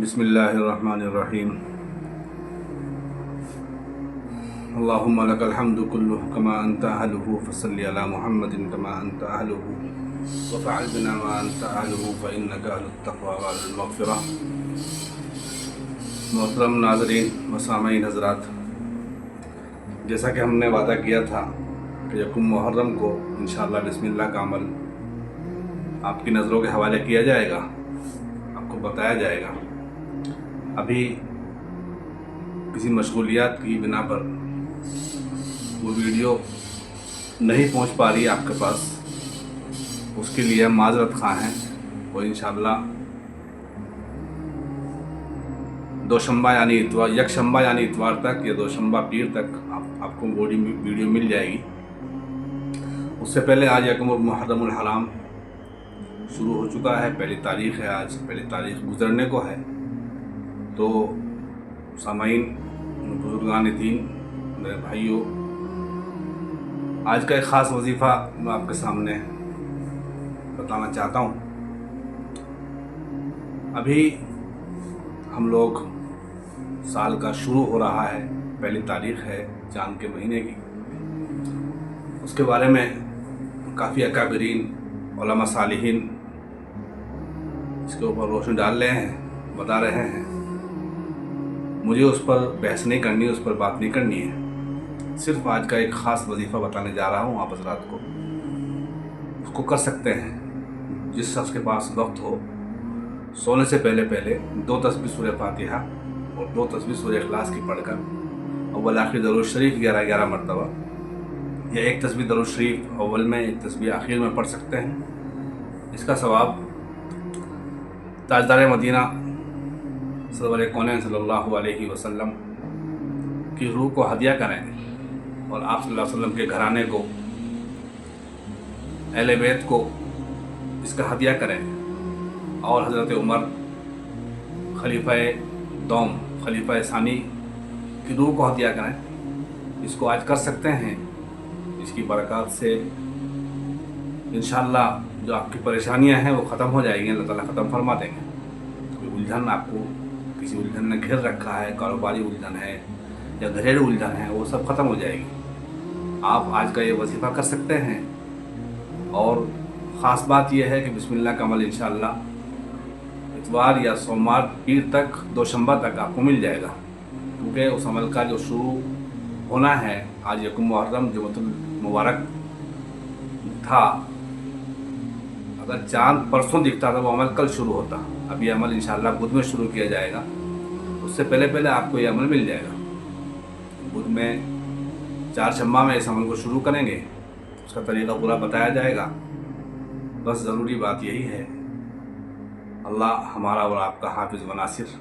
بسم اللہ الرحمن الرحیم اللہم لک الحمد کلہ کما انت اہلہ فصلی علی محمد کما انت اہلہ وفعل بنا ما انت اہلہ فانک اہل التقوی واہل المغفرہ۔ محترم ناظرین و سامعین حضرات، جیسا کہ ہم نے وعدہ کیا تھا کہ یکم محرم کو انشاءاللہ بسم اللہ کا عمل آپ کی نظروں کے حوالے کیا جائے گا، آپ کو بتایا جائے گا۔ ابھی کسی مشغولیات کی بنا پر وہ ویڈیو نہیں پہنچ پا رہی ہے آپ کے پاس، اس کے لیے ہم معذرت خواہ ہیں۔ اور انشاءاللہ یکشنبہ یعنی اتوار تک یا دوشنبہ پیر تک آپ کو ویڈیو مل جائے گی۔ اس سے پہلے آج یکم محرم الحرام شروع ہو چکا ہے، پہلی تاریخ ہے، آج پہلی تاریخ گزرنے کو ہے۔ تو سامعین، بزرگان دین، میرے بھائیوں، آج کا ایک خاص وظیفہ میں آپ کے سامنے بتانا چاہتا ہوں۔ ابھی ہم لوگ سال کا شروع ہو رہا ہے، پہلی تاریخ ہے چاند کے مہینے کی۔ اس کے بارے میں کافی اکابرین علماء صالحین اس کے اوپر روشنی ڈال رہے ہیں، بتا رہے ہیں۔ مجھے اس پر بحث نہیں کرنی، اس پر بات نہیں کرنی ہے۔ صرف آج کا ایک خاص وظیفہ بتانے جا رہا ہوں آپ حضرات کو۔ اس کو کر سکتے ہیں جس شخص کے پاس وقت ہو، سونے سے پہلے 2 تسبیح سورہ فاتحہ اور 2 تسبیح سورہ اخلاص کی پڑھ کر اول آخر درود شریف 11 مرتبہ، یا ایک تسبیح درود شریف اول میں، ایک تسبیح آخر میں پڑھ سکتے ہیں۔ اس کا ثواب تاجدار مدینہ سرور کونین صلی اللہ علیہ وسلم کی روح کو ہدیہ کریں، اور آپ صلی اللہ علیہ وسلم کے گھرانے کو، اہل بیت کو اس کا ہدیہ کریں، اور حضرت عمر خلیفہ دوم، خلیفہ ثانی کی روح کو ہدیہ کریں۔ اس کو آج کر سکتے ہیں، اس کی برکات سے انشاءاللہ جو آپ کی پریشانیاں ہیں وہ ختم ہو جائیں گی، اللہ تعالیٰ ختم فرما دیں گے۔ کوئی الجھن آپ کو، کسی الجھن نے گھیر رکھا ہے، کاروباری الجھن ہے یا گھریلو الجھن ہے، وہ سب ختم ہو جائے گی۔ آپ آج کا یہ وظیفہ کر سکتے ہیں، اور خاص بات یہ ہے کہ بسم اللہ کا عمل انشاءاللہ اتوار یا سوموار پیر تک، دوشنبہ تک آپ کو مل جائے گا، کیونکہ اس عمل کا جو شروع ہونا ہے آج یکم محرم جمعۃ المبارک تھا۔ اگر چاند پرسوں دکھتا تھا وہ عمل کل شروع ہوتا، اب یہ عمل انشاءاللہ بدھ میں شروع کیا جائے گا۔ اس سے پہلے آپ کو یہ عمل مل جائے گا۔ بدھ میں چہارشنبہ میں اس عمل کو شروع کریں گے، اس کا طریقہ پورا بتایا جائے گا۔ بس ضروری بات یہی ہے، اللہ ہمارا اور آپ کا حافظ و ناصر